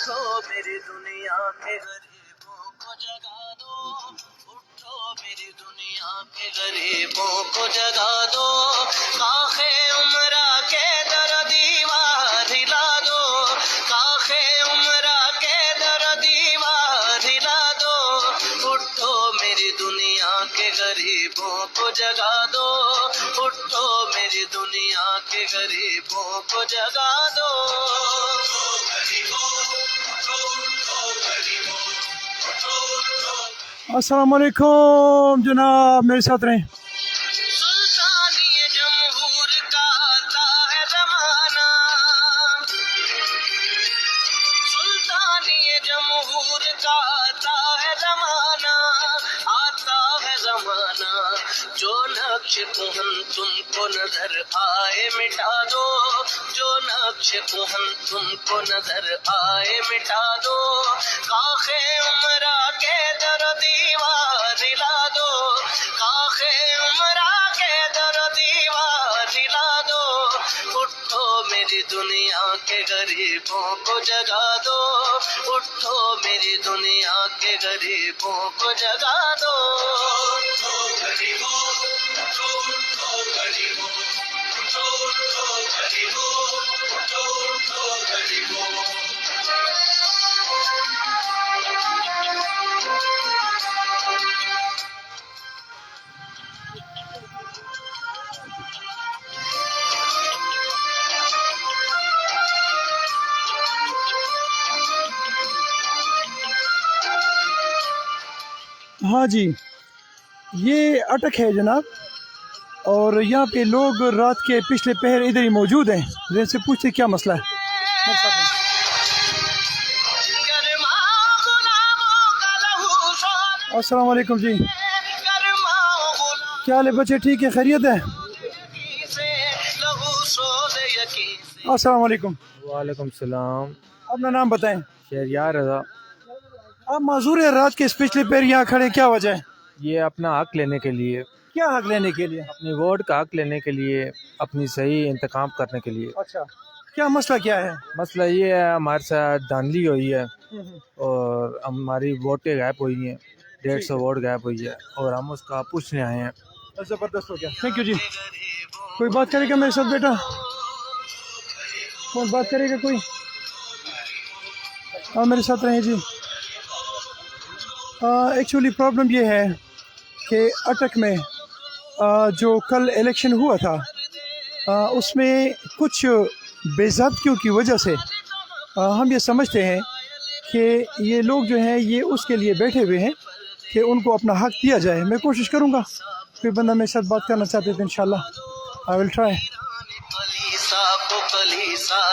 اٹھو میری دنیا کے غریبوں کو جگا دو، اٹھو میری دنیا کے غریبوں کو جگا دو، کاخ عمرہ کے در دیوار ہلا دو، کاخ عمرہ کے در دیوار ہلا دو، اٹھو میری دنیا کے غریبوں کو جگا دو، اٹھو میری دنیا کے غریبوں کو جگا دو۔ السلام علیکم جناب، میرے ساتھ رہیں۔ سلطانی جمہور کا آتا ہے زمانہ، سلطانی جمہور کا آتا ہے زمانہ، آتا ہے زمانہ، جو نقش کہن تم کو نظر آئے مٹا دو، جو نقش کہن تم کو نظر آئے مٹا دو، کاخ عمرہ کے در دیوار ہلا دو، کاخ عمرہ کے در دیوار ہلا دو، اٹھو میری دنیا کے غریبوں کو جگا دو، اٹھو میری دنیا کے غریبوں کو جگا دو۔ ہاں جی، یہ اٹک ہے جناب، اور یہاں پہ لوگ رات کے پچھلے پہر ادھر ہی موجود ہیں، ان سے پوچھتے کیا مسئلہ ہے۔ السلام علیکم جی، کیا حال ہے بچے؟ ٹھیک ہے، خیریت ہے؟ السلام علیکم۔ وعلیکم السلام۔ اپنا نام بتائیں۔ شہریار رضا۔ آپ معذور ہیں، رات کے اس پچھلے پہر یہاں کھڑے، کیا وجہ ہے؟ یہ اپنا حق لینے کے لیے، کیا حق لینے کے لیے؟ اپنی ووٹ کا حق لینے کے لیے، اپنی صحیح انتخاب کرنے کے لیے۔ اچھا، کیا مسئلہ کیا ہے؟ مسئلہ یہ ہے ہمارے ساتھ دھاندلی ہوئی ہے اور ہماری ووٹیں غائب ہوئی ہیں، 150 ووٹ غائب ہوئی ہے اور ہم اس کا پوچھنے آئے ہیں۔ زبردست ہو گیا، تھینک یو جی۔ کوئی بات کرے گا میرے ساتھ بیٹا؟ کون بات کرے گا کوئی؟ ہاں میرے ساتھ رہیں جی۔ ایکچولی پرابلم یہ ہے کہ اٹک میں جو کل الیکشن ہوا تھا، اس میں کچھ بے ضابطگیوں کی وجہ سے ہم یہ سمجھتے ہیں کہ یہ لوگ جو ہیں یہ اس کے لیے بیٹھے ہوئے ہیں کہ ان کو اپنا حق دیا جائے۔ میں کوشش کروں گا، کوئی بندہ میرے ساتھ بات کرنا چاہتے تھے، انشاءاللہ آئی ول ٹرائی۔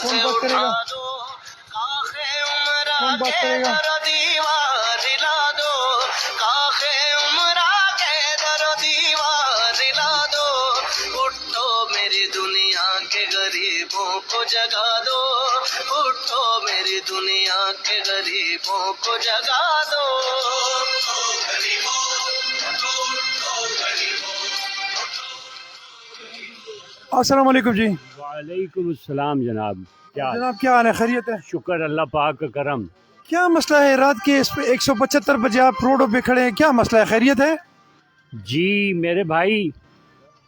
کون بات کرے گا؟ کون بات کرے گا؟ غریبوں کو جگا دو، اٹھو میری دنیا کے غریبوں کو جگا دو۔ السلام علیکم جی۔ وعلیکم السلام جناب، کیا جناب کیا حال ہے؟ خیریت ہے؟ شکر اللہ پاک کا کرم۔ کیا مسئلہ ہے؟ رات کے 175 بجے آپ روڈوں پہ کھڑے ہیں، کیا مسئلہ ہے؟ خیریت ہے؟ جی میرے بھائی،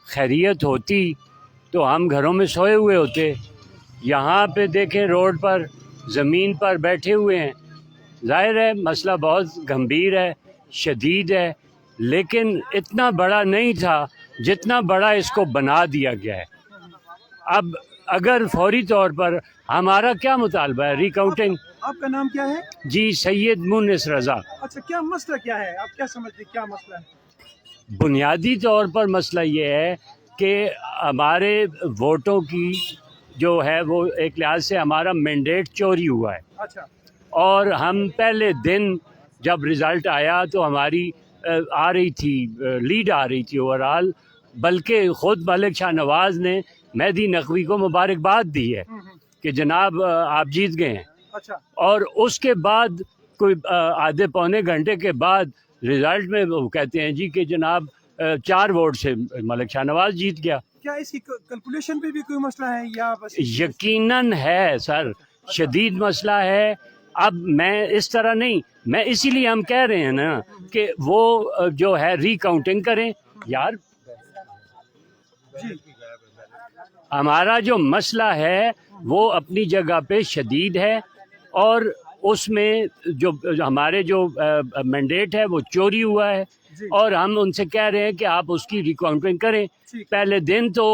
خیریت ہوتی تو ہم گھروں میں سوئے ہوئے ہوتے، یہاں پہ دیکھیں روڈ پر زمین پر بیٹھے ہوئے ہیں۔ ظاہر ہے مسئلہ بہت گمبھیر ہے، شدید ہے، لیکن اتنا بڑا نہیں تھا جتنا بڑا اس کو بنا دیا گیا ہے۔ اب اگر فوری طور پر ہمارا کیا مطالبہ ہے؟ ریکاؤنٹنگ۔ آپ کا نام کیا ہے؟ جی سید مونس رضا۔ اچھا، کیا مسئلہ کیا ہے؟ آپ کیا سمجھتے ہیں کیا مسئلہ ہے؟ بنیادی طور پر مسئلہ یہ ہے کہ ہمارے ووٹوں کی جو ہے وہ ایک لحاظ سے ہمارا مینڈیٹ چوری ہوا ہے، اچھا، اور ہم پہلے دن جب رزلٹ آیا تو ہماری آ رہی تھی لیڈ آ رہی تھی اوورال، بلکہ خود ملک شاہ نواز نے مہدی نقوی کو مبارکباد دی ہے کہ جناب آپ جیت گئے ہیں۔ اچھا، اور اس کے بعد کوئی آدھے پونے گھنٹے کے بعد رزلٹ میں وہ کہتے ہیں جی کہ جناب 4 ووٹ سے ملک شاہ نواز جیت گیا۔ کیا اس کی کیلکولیشن پہ بھی کوئی مسئلہ ہے یا بس؟ یقیناً ہے سر، شدید مسئلہ ہے، اب میں اس طرح نہیں، میں اسی لیے ہم کہہ رہے ہیں نا کہ وہ جو ہے ری کاؤنٹنگ کریں یار. ہمارا جو مسئلہ ہے وہ اپنی جگہ پہ شدید ہے، اور اس میں جو ہمارے جو مینڈیٹ ہے وہ چوری ہوا ہے، اور ہم ان سے کہہ رہے ہیں کہ آپ اس کی ریکاؤنٹنگ کریں. پہلے دن تو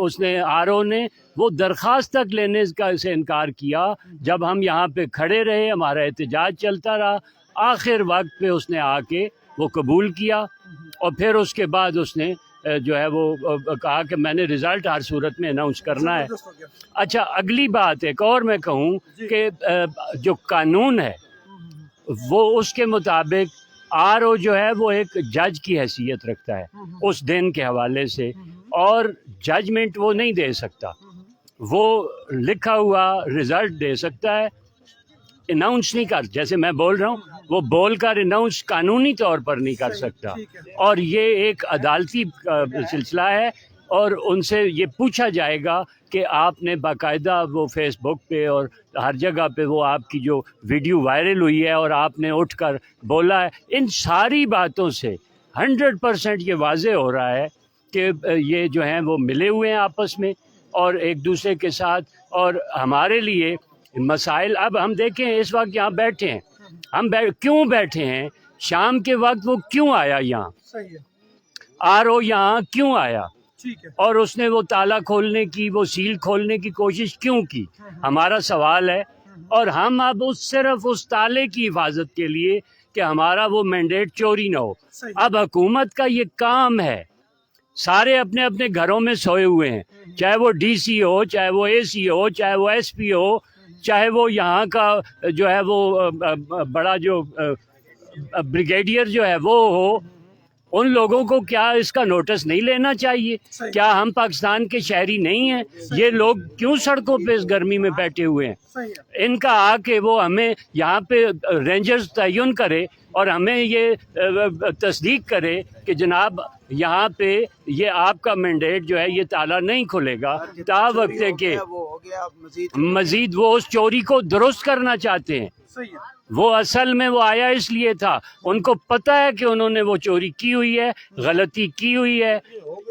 اس نے RO نے وہ درخواست تک لینے کا سے انکار کیا. جب ہم یہاں پہ کھڑے رہے، ہمارا احتجاج چلتا رہا، آخر وقت پہ اس نے آ کے وہ قبول کیا، اور پھر اس کے بعد اس نے جو ہے وہ کہا کہ میں نے رزلٹ ہر صورت میں اناؤنس کرنا ہے. اچھا، اگلی بات ایک اور میں کہوں کہ جو قانون ہے وہ اس کے مطابق RO جو ہے وہ ایک جج کی حیثیت رکھتا ہے اس دن کے حوالے سے، اور ججمنٹ وہ نہیں دے سکتا، وہ لکھا ہوا رزلٹ دے سکتا ہے، اناؤنس نہیں کر. جیسے میں بول رہا ہوں وہ بول کر اناؤنس قانونی طور پر نہیں کر سکتا، اور یہ ایک عدالتی سلسلہ ہے، اور ان سے یہ پوچھا جائے گا کہ آپ نے باقاعدہ وہ فیس بک پہ اور ہر جگہ پہ وہ آپ کی جو ویڈیو وائرل ہوئی ہے اور آپ نے اٹھ کر بولا ہے. ان ساری باتوں سے 100% یہ واضح ہو رہا ہے کہ یہ جو ہیں وہ ملے ہوئے ہیں آپس میں اور ایک دوسرے کے ساتھ. اور ہمارے لیے مسائل، اب ہم دیکھیں اس وقت یہاں بیٹھے ہیں، ہم کیوں بیٹھے ہیں؟ شام کے وقت وہ کیوں آیا یہاں؟ RO یہاں کیوں آیا؟ اور اس نے وہ تالا کھولنے کی، وہ سیل کھولنے کی کوشش کیوں کی؟ ہمارا سوال ہے. اور ہم اب صرف اس تالے کی حفاظت کے لیے کہ ہمارا وہ مینڈیٹ چوری نہ ہو. اب حکومت کا یہ کام ہے، سارے اپنے اپنے گھروں میں سوئے ہوئے ہیں، چاہے وہ DC ہو، چاہے وہ AC ہو، چاہے وہ SP ہو، چاہے وہ یہاں کا جو ہے وہ بڑا جو بریگیڈیئر جو ہے وہ ہو. ان لوگوں کو کیا اس کا نوٹس نہیں لینا چاہیے؟ کیا ہم پاکستان کے شہری نہیں ہیں؟ یہ لوگ کیوں سڑکوں پہ اس گرمی میں بیٹھے ہوئے ہیں؟ ان کا آ کے وہ ہمیں یہاں پہ رینجرز تعین کرے اور ہمیں یہ تصدیق کرے کہ جناب یہاں پہ یہ آپ کا مینڈیٹ جو ہے یہ تالا نہیں کھلے گا تا وقت کہ مزید وہ اس چوری کو درست کرنا چاہتے ہیں. وہ اصل میں وہ آیا اس لیے تھا، ان کو پتہ ہے کہ انہوں نے وہ چوری کی ہوئی ہے، غلطی کی ہوئی ہے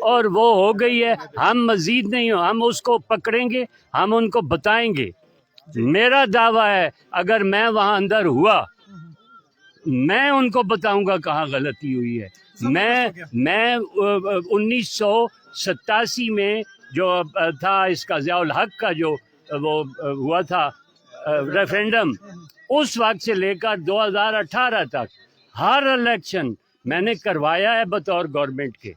اور وہ ہو گئی ہے. ہم مزید نہیں ہو، ہم اس کو پکڑیں گے، ہم ان کو بتائیں گے. میرا دعویٰ ہے اگر میں وہاں اندر ہوا میں ان کو بتاؤں گا کہاں غلطی ہوئی ہے. میں 1987 میں جو تھا اس کا ضیاء الحق کا جو وہ ہوا تھا ریفرینڈم، اس وقت سے لے کر 2018 تک ہر الیکشن میں نے کروایا ہے بطور گورنمنٹ کے.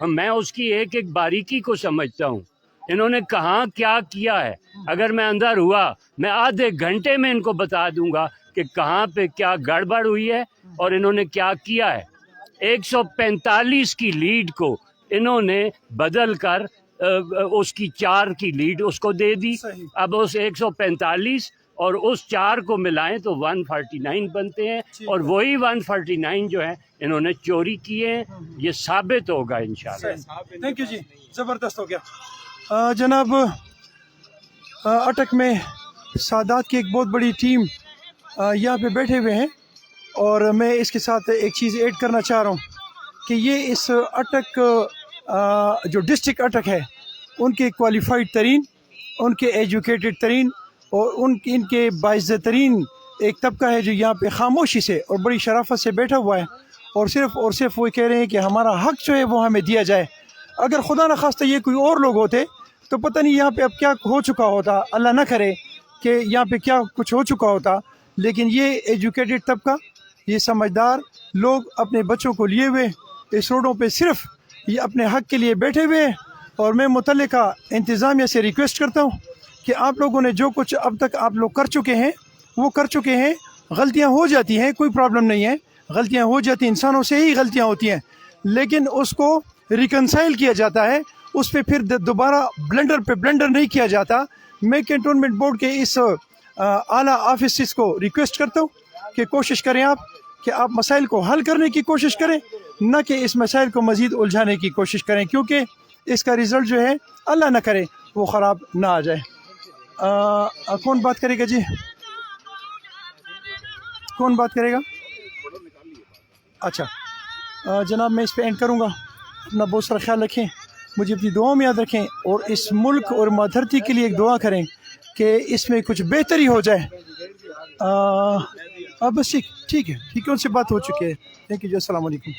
میں اس کی ایک ایک باریکی کو سمجھتا ہوں. انہوں نے کہاں کیا کیا ہے، اگر میں اندر ہوا میں آدھے گھنٹے میں ان کو بتا دوں گا کہ کہاں پہ کیا گڑبڑ ہوئی ہے اور انہوں نے کیا کیا ہے. 145 کی لیڈ کو انہوں نے بدل کر اس کی 4 کی لیڈ اس کو دے دی. اب اس 145 اور اس 4 کو ملائیں تو 149 بنتے ہیں، اور وہی 149 جو ہے انہوں نے چوری کیے ہیں. یہ ثابت ہوگا انشاءاللہ. تھینک یو جی، زبردست ہو گیا. جناب اٹک میں سادات کی ایک بہت بڑی ٹیم یہاں پہ بیٹھے ہوئے ہیں، اور میں اس کے ساتھ ایک چیز ایڈ کرنا چاہ رہا ہوں کہ یہ اس اٹک جو ڈسٹرکٹ اٹک ہے ان کے کوالیفائڈ ترین، ان کے ایجوکیٹڈ ترین اور ان کے باعزت ترین ایک طبقہ ہے جو یہاں پہ خاموشی سے اور بڑی شرافت سے بیٹھا ہوا ہے، اور صرف وہ کہہ رہے ہیں کہ ہمارا حق جو ہے وہ ہمیں دیا جائے. اگر خدا نخواستہ یہ کوئی اور لوگ ہوتے تو پتہ نہیں یہاں پہ اب کیا ہو چکا ہوتا، اللہ نہ کرے کہ یہاں پہ کیا کچھ ہو چکا ہوتا. لیکن یہ ایجوکیٹڈ طبقہ، یہ سمجھدار لوگ اپنے بچوں کو لیے ہوئے اس روڈوں پہ صرف یہ اپنے حق کے لیے بیٹھے ہوئے ہیں. اور میں متعلقہ انتظامیہ سے ریکویسٹ کرتا ہوں کہ آپ لوگوں نے جو کچھ اب تک آپ لوگ کر چکے ہیں وہ کر چکے ہیں. غلطیاں ہو جاتی ہیں، کوئی پرابلم نہیں ہے، غلطیاں ہو جاتی ہیں، انسانوں سے ہی غلطیاں ہوتی ہیں، لیکن اس کو ریکنسائل کیا جاتا ہے، اس پہ پھر دوبارہ بلنڈر نہیں کیا جاتا. میں کنٹونمنٹ بورڈ کے اس اعلیٰ آفیسرز کو ریکویسٹ کرتا ہوں کہ کوشش کریں آپ کہ آپ مسائل کو حل کرنے کی کوشش کریں، نہ کہ اس مسائل کو مزید الجھانے کی کوشش کریں، کیونکہ اس کا رزلٹ جو ہے اللہ نہ کرے وہ خراب نہ آ جائے. کون بات کرے گا جی؟ کون بات کرے گا؟ اچھا جناب میں اس پہ اینڈ کروں گا. اپنا بہت سارا خیال رکھیں, مجھے اپنی دعاؤں میں یاد رکھیں, اور اس ملک اور ماں دھرتی کے لیے ایک دعا کریں کہ اس میں کچھ بہتری ہو جائے. بس ٹھیک ہے ان سے بات ہو چکی ہے. تھینک یو جی, السلام علیکم.